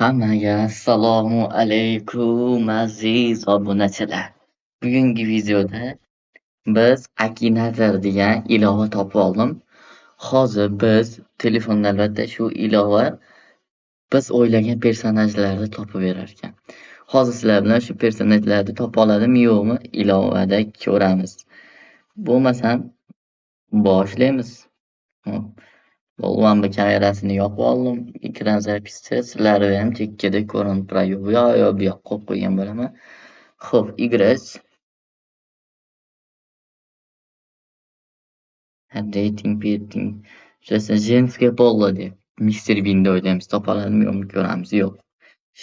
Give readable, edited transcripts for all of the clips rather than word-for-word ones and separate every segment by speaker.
Speaker 1: Hammaga assalomu alaykum aziz obunachilar. Bugungi videoda biz Akinator degan ilova topib oldim. Hozir biz telefonda albatta shu ilova biz o'ylagan personajlarni topib berar ekan. Hozir sizlar bilan shu personajlarni topa oladimi yo'qmi ilovada ko'ramiz. Bo'lmasam boshlaymiz. Hop. Bo'lmam kamerasini yopib oldim. Ekran zapisida sizlarga ham chekkada ko'rinib turadi. Bu yoqqa qo'yib qo'ygan bo'laman. Xo'p, играть. Dating, petting. Женский pol deb. Mister Bean'da o'ylaymiz. Topa oladimi yo'qmi ko'ramiz. Yo'q.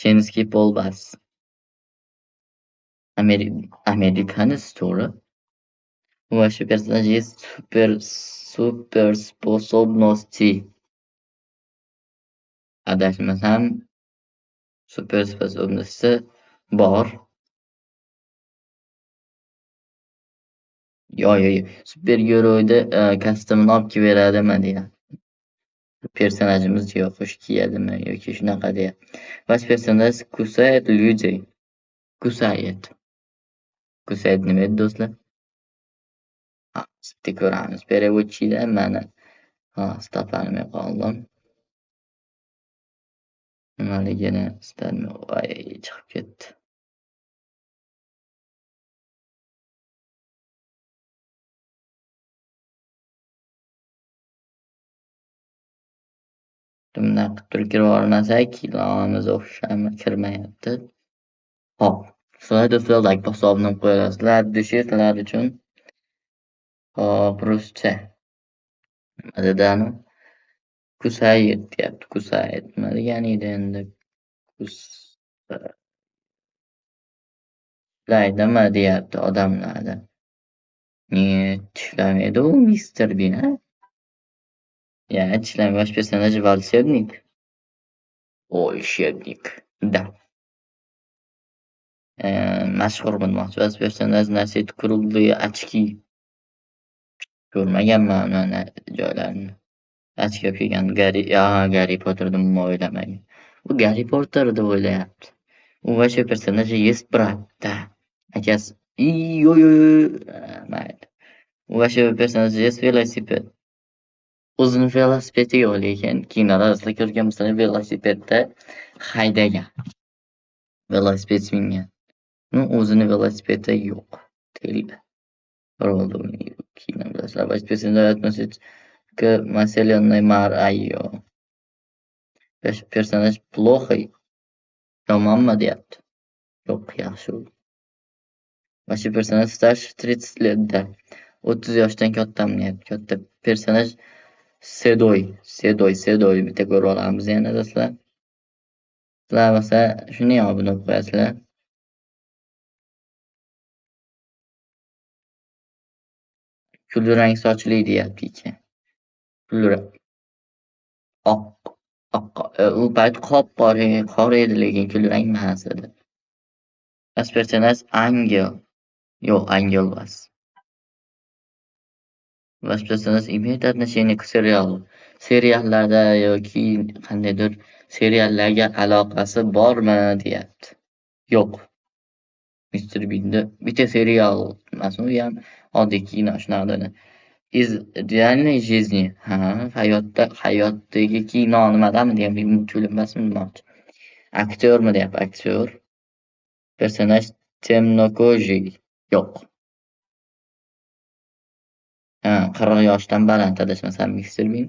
Speaker 1: Женский pol bas. Amerikanist to'g'ri. Ваши персонажи есть суперспособности. Adashmasam superspособности bor. Yo'q, supergiroyni kostyumini olib kelib beradimi deyapti. Personajimiz yo'q, xush kiyadimi yoki shunaqa deyapti. Ваш персонаж кусает людей. Кусает. Кусает nima edi do'stlar? Bitta ko'ramiz. Переводчида mana. Stoplamay qoldim. Nimaligini istamay chiqib ketdi. Bunaqa qilib turib kirib olmasak, ilovamiz o'xshami kirmayapti. Hop. Sizlar do'stlar like bosib qo'yasizlar. Sizlar uchun hop, ruscha. Nimadan Kusayid deyapti. Kusayid nima degani edi endi? Tishlaydimi deyapti odamlarni. Tishlamaydi u Mister Bean, ha? Я член ваш персонаж волшебник. Волшебник. Да. Mashhur bo'lmoqchi. Vаш персонаж носит круглые очки. Ko'rmaganman mana joylarini. Ochko kiygan Garri Potterni o'ylamagan. U Garri Potter deb o'ylayapti. U ваш персонаж есть брат. Да. Akasi. Mayli. У вашего персонажа есть велосипед. O'zini velosipedi yo'q, lekin kinolarda ko'rganmisizlar velosipedda haydagan. Velosiped mingan. O'zini velosipedi yo'q. Deyildi. Roldu kinolarda. Ваш персонаж относится к населенной Марайо. Ваш персонаж плохой. Yomonmi deyapti. Yo'q, yaxshi. Ваш персонаж старше 30 лет. 30 yoshdan kattami deyapti. Katta personaj Sedoy. Bitta ko'rib olamiz yana do'stlar. Sizlar bo'lsa shuni ham obuna bo'lib qo'yasizlar. Kulrang sochli deyapti ekan. Kulrang. U payt qora edi, lekin kulrang emas edi. Vаш персонаж ангел. Yo'q, angel emas. Ваш персонаж имеет отношение к serialу. Seriallarda yoki qandaydir seriallarga aloqasi bormi deyapti. Yo'q. Mister Bean'da bitta serial emasmi, u ham oddiy kino shunaqa. Из реальной жизни. Hayotdagi kino nimadami deyapti. Multfilm emasmi demoqchi. Aktyormi deyapti, aktyor. Personaj temnokожий. Yo'q. 40 yoshdan baland adashmasam Mister Bean.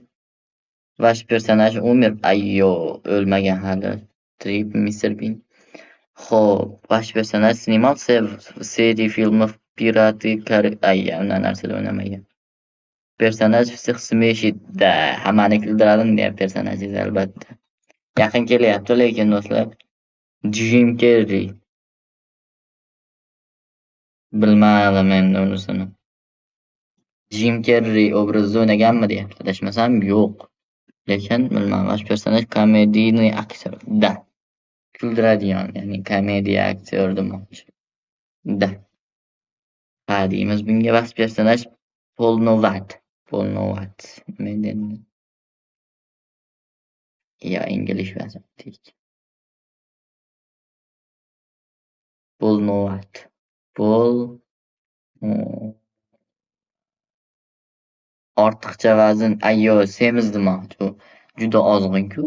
Speaker 1: Ваш персонаж umr. O'lmagan hali. Tirik Mister Bean. Xo'p, ваш персонаж снимался в серии фильмов Пираты unday narsada o'ynamagan. Personaj всех смешит. Da, hammani kuldiradi deya personajingiz albatta. Yaqin kelyapti lekin do'stlar. Jim Carrey. Bilmadim endi unisini. Jim Carrey obrazida o'ynaganmi deyapti. Adashmasam yo'q. Lekin bilmadim, vаш персонаж komediyaviy aktyor. Da. Kuldiradigan, ya'ni komediya aktyor demoqchi. Da. Deymiz bunga. Vаш персонаж полноват. Men endi. Ya English version. Polnovart. Pol mm, ortiqcha vazn. Ayyo, semizdim juda ozg'in-ku.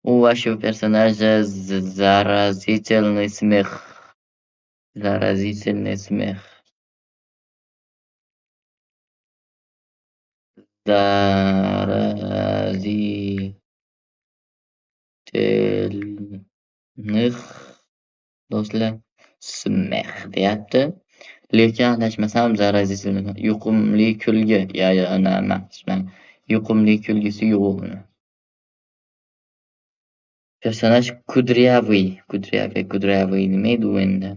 Speaker 1: У вашего персонажа заразительный смех. Заразительный смех. Заразительных do'stlar smeh deyapti. Lekin adashmasam zarazительный yuqumli kulgi. Emas. Yuqumli kulgisi yo'q uni. Personaj kudryavый. Kudryavый nima edi u endi?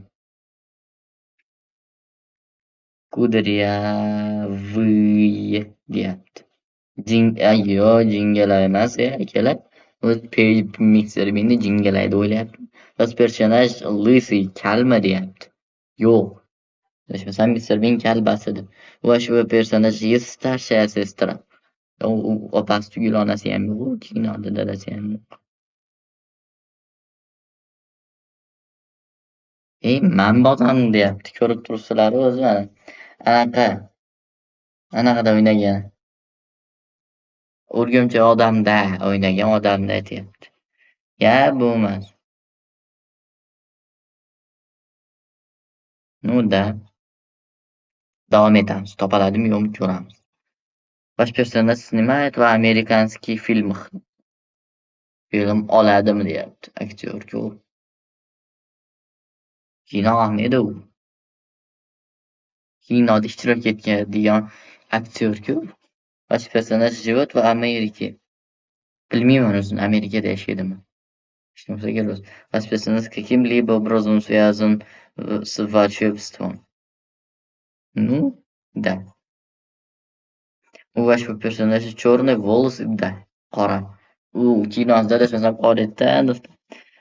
Speaker 1: Kudryavый deyapti. Ayyo, jingalak emas akalar. O'zi mixer meni jingalak deb o'ylayapti. Bas personaj лысый, kalmi deyapti. Yo'q. Adashmasam Mr. Bean kalbasidir. Вашего персонажа есть старшая сестра. U opasi tugul onasi ham yo'q, kinoda dadasi ham yo'q. Man bozam deyapti. Ko'rib turibsizlar o'zi mana. Anaqada o'ynagan. O'rgimchak odamda o'ynagan odamni aytyapti. Bo'lmas. Ну davom etamiz. Topaladimi yo'qmi ko'ramiz. Ваш персонаж снимает в американских фильмах. Film oladimi deyapti aktyor-ku. Kino ahmedi u. Kinoda ishtirok etadigan aktyor-ku. Ваш персонаж живет в Ameriке. Bilmayman o'zini Amerikada yashaydimi. Hech narsaga Ваш персонаж каким-либо образом связан с волшебством. Ну, да. У вашего персонажа черные волосы, да, qora. U kinosida adashmasam qora edi-da.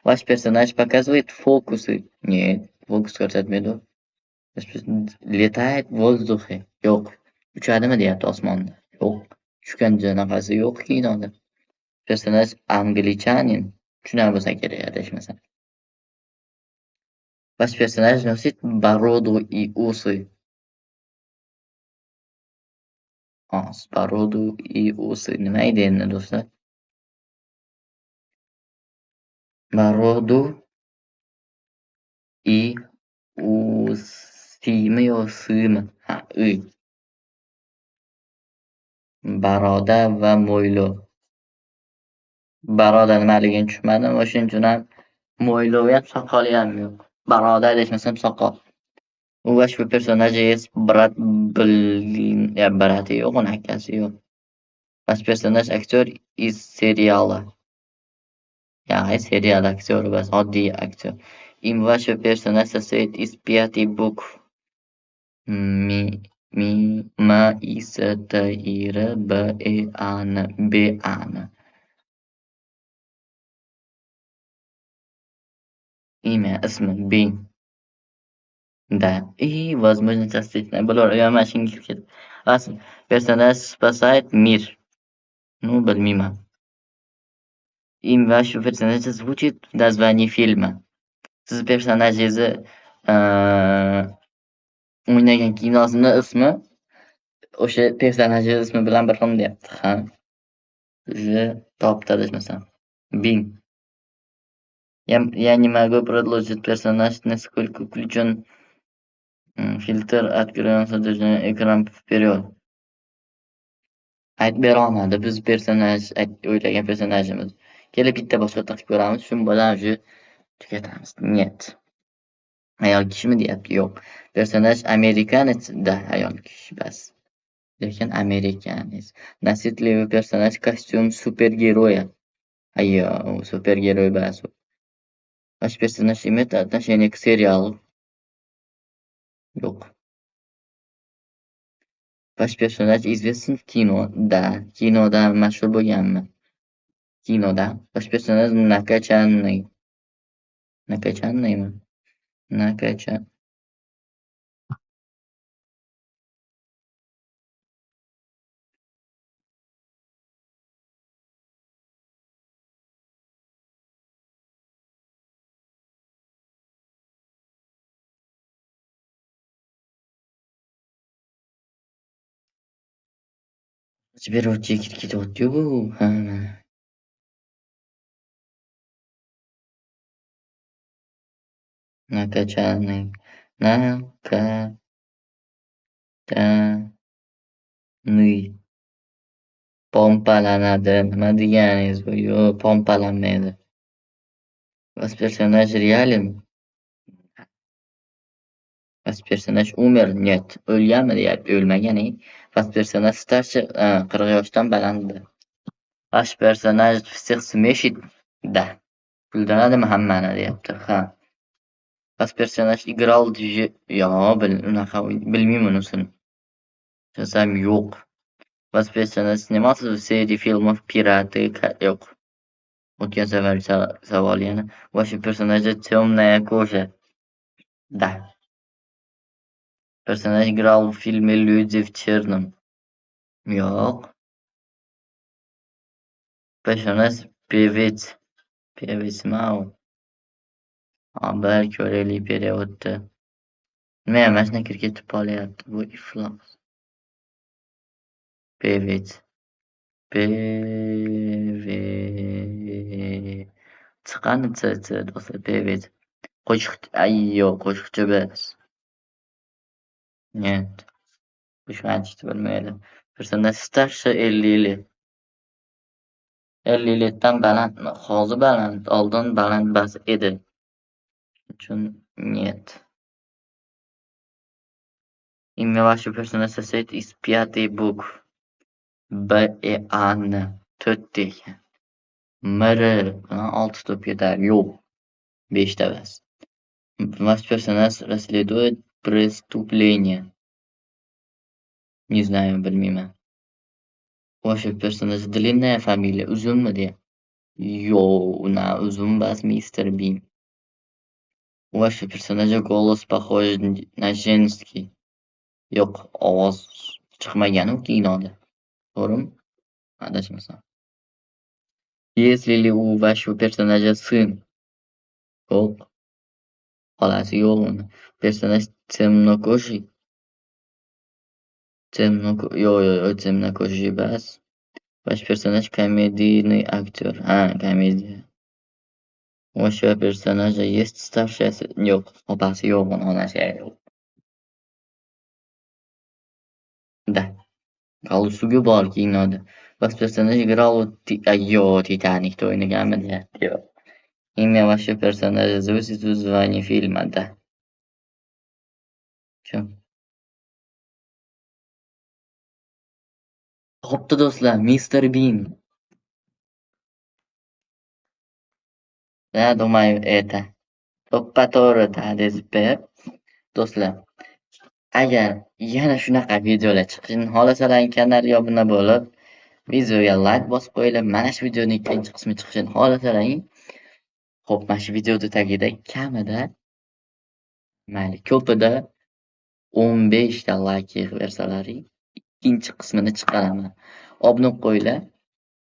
Speaker 1: Ваш персонаж показывает фокусы. Нет, fokus ko'rsatmaydi u. Летает в воздухе. Yo'q. Uchadimi deyapti osmonda. Yo'q. Uchgan nafasi yo'q kinoda. Personaj anglichanin. Shunaqa bo'lsa kerak adashmasam. Ваш персонаж носит бороду и усы. Borodu и усы. Nima edi endi do'stlar? Borodu и usimi yo simi? I. Baroda va mo'ylov. Baroda nimaligini tushunmadim. O'shaning uchun ham mo'ylov ham soqoli ham yo'q. Baroda adashmasam soqol. У вашего персонажа есть брат, брати yo'q, uni akasi yo'q. Ваш персонаж актер из сериала. Serial aktyori emas, oddiy aktyor. Им вашего персонаж состоит из 5 букв. M, I, S, T, I, R, B, E, A, N, B, A, N. Имя, ismi, Bean. Да. И, возможно, частично. Я машинки ketdi. Персонаж спасает мир. Bilmayman. Им вашего персонажа звучит название фильма. Siz personajingizni o'ynagan kinosini ismi o'sha personajning ismi bilan bir xil deyapti. Topdi adashmasam. Bing. Я не могу продолжить персонаж, насколько включен filtr открываем содержание ekran вперед. Aytib bera olmadi. Biz personaj o'ylagan personajimiz. Kelib bitta boshqa qilib ko'ramiz. Shu bilan tugatamiz. Нет. Ayol kishimi deyapti? Yo'q. Personaj amerikanец, да, ayol kishi bas. Lekin amerikanец. Носит ли персонаж костюм супергероя? Ayyo, supergerой bas. Ваш персонаж имеет отношение к сериалу? Yo'q. Ваш персонаж известен в кино? Да. Kinoda mashhur bo'lganmi? Kinoda. Ваш персонаж накачанный? Накачанныйmi? Накачан. Beruvchi ketyapti-yu bu. Ha. Nakachaning nakatani pompalanadi. Nima deganingiz bu? Yo'q, pompalanmaydi. Was personaj realem? Was personaj umr? Нет. O'lganmi deyapti. O'lmagan. Was personaj starше 40 yoshdan balanddi. Ваш personaj всех смешит? Да. Kuldiradimi hammani deyapti. Ha. Was personaj играл yo'q, unaqa bilmayman unisini. Desam yo'q. Was personaj снимался в серии фильмов "Пираты" yo'q. O'tgan safargi savol yana. Ваши персонажи темная кожа? Да. Персонаж играл в фильме "Люди в черном"? Yo'q. Personaj pevец. Pevetsmi u? Bir ko'raylik perevodda. Nimayam mashina kirib ketib qolyapti. Bu iflos. Pevets. Chiqani do'stlar, pevets. Yo'q, qo'shiqchi emas. Нет. Qo'shiqchi bo'lmaydi. Personaj starше 50 lет. 50 letdan baland. Hozir baland. Oldin baland bas edi. Uchun нет. Имя вашего персонажа состоит из 5 букв. B, E, A, N. 4 ekan. M, R bilan 6 to'p ketar. Yo'q. 5 ta bas. Ваш персонаж расследует преступление. Не знаю, bilmayman. Ваша персонажа длинная фамилия. Uzunmi deya. Yo'q, uzun emas, Mr. Bean. У вашего персонажа голос похож на женский. Yo'q, ovoz chiqmagan u kinoda. To'g'rimi? Adashmasam. Если ли у вашего персонажа сын? Yo'q. Xolasi yo'q uni. Personaj темнокожий? Yo'q, темнокожий emas. Ваш персонаж комедийный актер. Komediya. У вашего персонажа есть старшая yo'q, opasi yo'q uni, onasi yo'q. Да. Galstugi bor kinoda. Ваш персонаж играл в Titanic'da o'ynaganmi deyapti. Yo'q. Имя вашего персонажа звучит в названии фильма. Да. Kim? Xo'pti do'stlar, Mr. Bean. Я думаю, это to'ppa-to'g'ri ta'dil berib, do'stlar, agar yana shunaqa videolar chiqishini xohlasalar kanalga obuna bo'lib, videoga like bosib qo'yinglar. Mana shu videoning ikkinchi qismi chiqishini xohlasalar, xo'p, mana shu videoda tagida kamida, mayli, ko'pida 15 ta like yig'ib ikkinchi qismini chiqaraman. Obuna bo'lib qo'yinglar.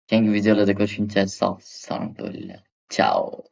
Speaker 1: Keyingi videolarda ko'rishguncha sog' bo'linglar. Ciao.